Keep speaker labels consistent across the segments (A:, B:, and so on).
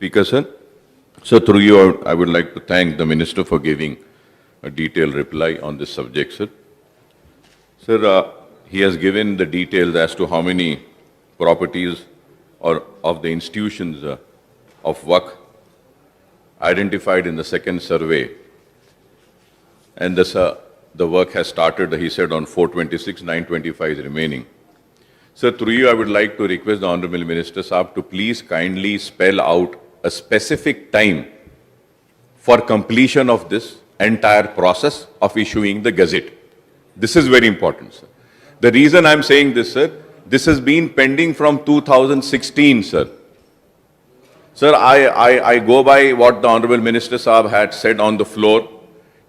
A: Speaker, sir. So through you, I would like to thank the Minister for giving a detailed reply on this subject, sir. Sir, he has given the details as to how many properties or of the institutions of WACC identified in the second survey. And this, the work has started, he said, on 426, 925 is remaining. Sir, through you, I would like to request the Honorable Minister Saab to please kindly spell out a specific time for completion of this entire process of issuing the Gazette. This is very important, sir. The reason I'm saying this, sir, this has been pending from 2016, sir. Sir, I go by what the Honorable Minister Saab had said on the floor,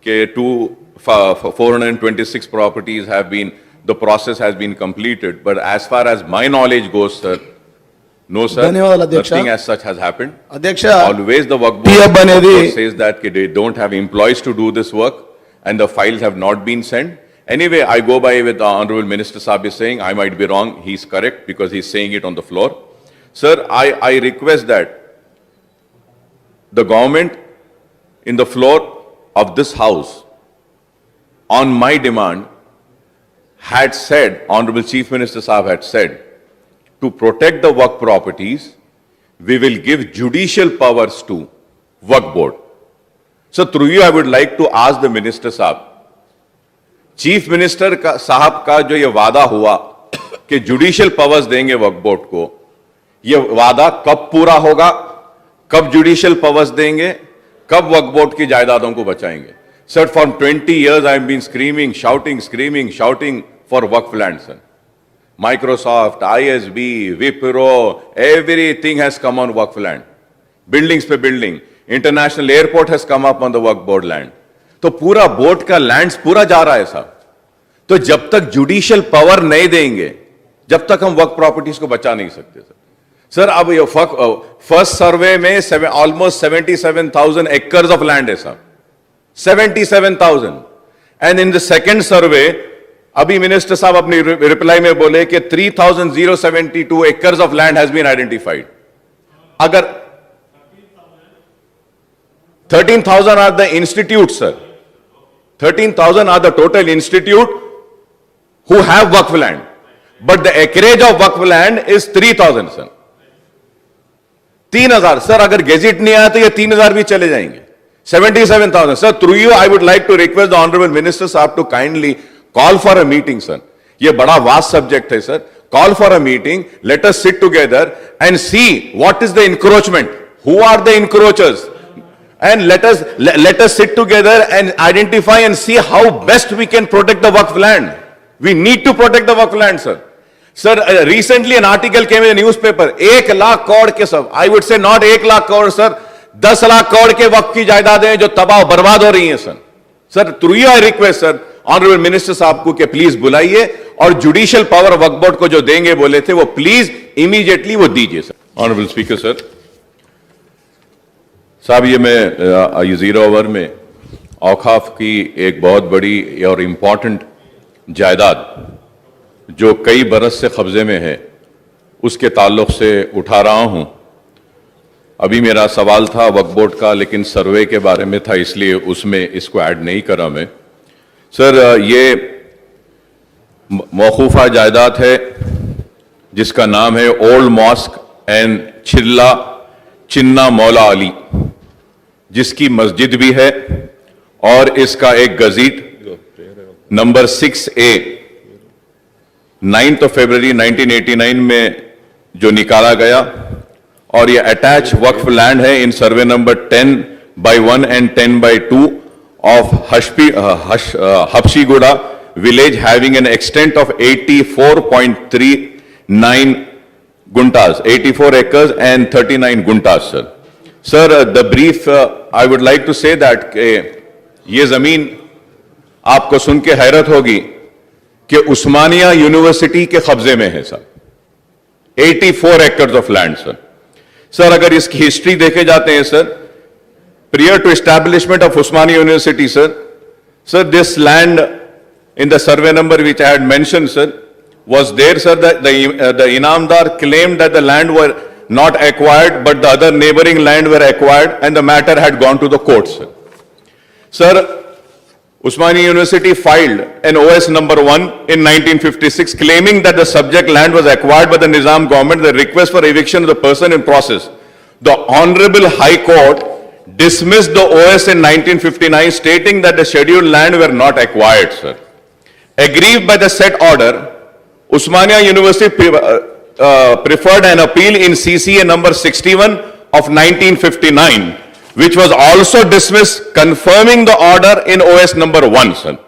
A: that 426 properties have been, the process has been completed. But as far as my knowledge goes, sir, no, sir, nothing as such has happened. Always the work board says that they don't have employees to do this work and the files have not been sent. Anyway, I go by with the Honorable Minister Saab is saying, I might be wrong, he's correct because he's saying it on the floor. Sir, I request that the government in the floor of this house, on my demand, had said, Honorable Chief Minister Saab had said, to protect the work properties, we will give judicial powers to work board. So through you, I would like to ask the Minister Saab, chief minister का साहब का जो ये वादा हुआ कि judicial powers देंगे वक्फ board को, ये वादा कब पूरा होगा, कब जुडिशियल पावर्स देंगे, कब वक्फ बोर्ड की जायदादों को बचाएंगे? Sir, for 20 years I have been screaming, shouting for Waqf land, sir. Microsoft, ISB, Wipro, everything has come on Waqf land. Buildings पे building, international airport has come up on the Waqf board land. तो पूरा board का lands पूरा जा रहा है साहब. तो जब तक जुडिशियल पावर नहीं देंगे, जब तक हम वक्फ प्रॉपर्टीज को बचा नहीं सकते सर. सर, अब ये फर्स्ट सर्वे में ऑलमोस्ट 77,000 एकर्स ऑफ लैंड है साहब, 77,000. And in the second survey, अभी मिनिस्टर साहब अपनी रिप्लाई में बोले कि 3,072 acres of land has been identified. अगर 13,000 are the institutes, sir. 13,000 are the total institute who have Waqf land. But the acreage of Waqf land is 3,000, sir. 3,000. Sir, अगर gazette नहीं आया तो ये 3,000 भी चले जाएंगे. 77,000. Sir, through you, I would like to request the Honorable Minister Saab to kindly call for a meeting, sir. ये बड़ा vast subject है, sir. Call for a meeting. Let us sit together and see what is the encroachment. Who are the encroachers? And let us sit together and identify and see how best we can protect the Waqf land. We need to protect the Waqf land, sir. Sir, recently an article came in the newspaper. 1 lakh crore के सब, I would say not 1 lakh crore, sir, 10 lakh crore के वक्फ की जायदादें जो तबाह बर्बाद हो रही हैं, sir. Sir, through you I request, sir, Honorable Minister साहब को कि प्लीज बुलाइए और जुडिशियल पावर वक्फ बोर्ड को जो देंगे बोले थे वो प्लीज इमीडिएटली वो दीजिए, sir. Honorable Speaker, sir. साहब, ये मैं ये 0 ओवर में औकाफ की एक बहुत बड़ी और इम्पॉर्टेंट जायदाद जो कई बरस से कब्जे में है उसके ताल्लुक से उठा रहा हूँ. अभी मेरा सवाल था वक्फ बोर्ड का, लेकिन सर्वे के बारे में था, इसलिए उसमें इसको ऐड नहीं करा मैं. सर, ये मौकूफा जायदाद है जिसका नाम है ओल्ड मॉस्क एंड चिन्ना मौला अली, जिसकी मस्जिद भी है और इसका एक गजीट नंबर 6A 9th फरवरी 1989 में जो निकाला गया और ये अटैच वक्फ लैंड है in survey number 10/1 and 10/2 of Habsiguda village having an extent of 84.39 guntas, 84 acres and 39 guntas, sir. Sir, the brief, I would like to say that ये जमीन आपको सुन के हैरत होगी कि उस्मानिया यूनिवर्सिटी के कब्जे में है, sir. 84 acres of land, sir. Sir, अगर इसकी हिस्ट्री देखे जाते हैं, sir, prior to establishment of Usmania University, sir, this land in the survey number which I had mentioned, sir, was there, sir, that the Inamdar claimed that the land not acquired, but the other neighboring land were acquired, and the matter had gone to the courts. Sir, Osmania University filed an OS number 1 in 1956 claiming that the subject land was acquired by the Nizam government. The request for eviction of the person in process. The Honorable High Court dismissed the OS in 1959 stating that the scheduled land were not acquired, sir. Aggrieved by the said order, Osmania University preferred an appeal in CCA number 61 of 1959, which was also dismissed, confirming the order in OS number 1, sir.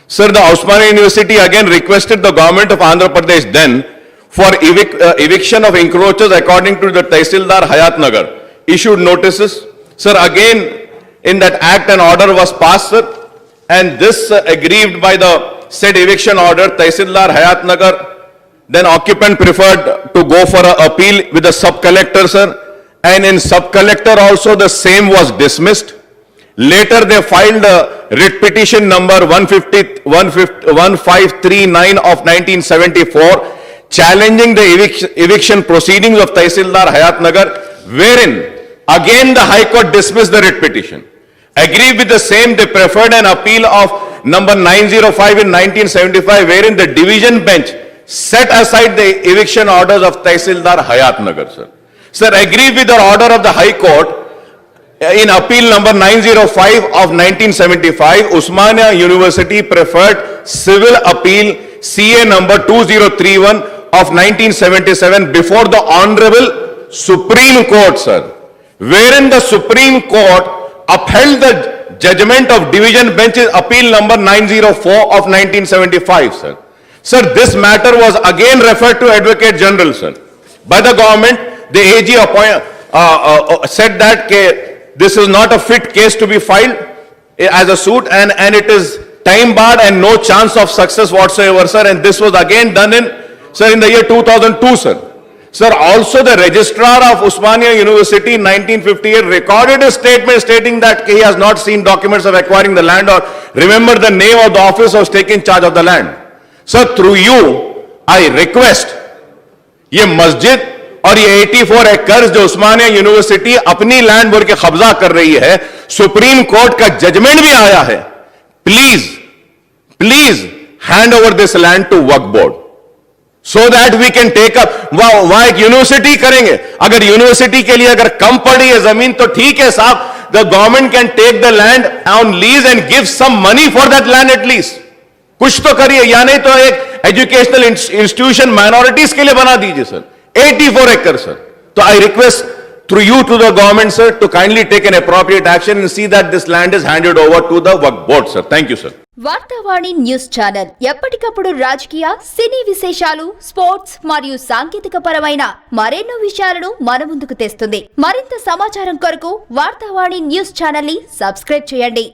A: Sir, the Osmania University again requested the government of Andhra Pradesh then for eviction of encroachers according to the Tehsildar Hayat Nagar, issued notices. Sir, again in that act an order was passed, sir, and this aggrieved by the said eviction order, Tehsildar Hayat Nagar, then occupant preferred to go for an appeal with the sub-collector, sir, and in sub-collector also the same was dismissed. Later they filed a writ petition number 1539 of 1974 challenging the eviction proceedings of Tehsildar Hayat Nagar, wherein again the High Court dismissed the writ petition. Agreed with the same, they preferred an appeal of number 905 in 1975, wherein the division bench set aside the eviction orders of Tehsildar Hayat Nagar, sir. Sir, agreed with the order of the High Court in appeal number 905 of 1975, Osmania University preferred civil appeal CA number 2031 of 1977 before the Honorable Supreme Court, sir, wherein the Supreme Court upheld the judgment of division bench's appeal number 904 of 1975, sir. Sir, this matter was again referred to Advocate General, sir. By the government, the AG said that this is not a fit case to be filed as a suit and it is time barred and no chance of success whatsoever, sir. And this was again done in the year 2002, sir. Sir, also the registrar of Osmania University in 1958 recorded a statement stating that he has not seen documents of acquiring the land or remember the name of the office was taking charge of the land. Sir, through you, I request, ये मस्जिद और ये 84 acres जो उस्मानिया university अपनी land बोल के कब्जा कर रही है, सुप्रीम कोर्ट का जजमेंट भी आया है. Please hand over this land to Waqf board so that we can take up. वहां एक यूनिवर्सिटी करेंगे. अगर यूनिवर्सिटी के लिए अगर कम पड़ी है जमीन तो ठीक है साहब, the government can take the land on lease and give some money for that land at least. कुछ तो करिए, या नहीं तो एक एजुकेशनल इंस्टीट्यूशन माइनॉरिटीज के लिए बना दीजिए सर. 84 एकड़ सर. तो I request through you to the government, sir, to kindly take an appropriate action and see that this land is handed over to the Waqf board, sir. Thank you, sir.
B: Vartavani news channel ఎప్పటికప్పుడు రాజకీయ, సినీ విశేషాలు, sports మరియు సాంకేతిక పరమైన మరెన్నో విషయాలను మన ముందుకు తెస్తుంది. మరింత సమాచారం కొరకు వార్తావాణి న్యూస్ ఛానల్ ని సబ్స్క్రైబ్ చేయండి.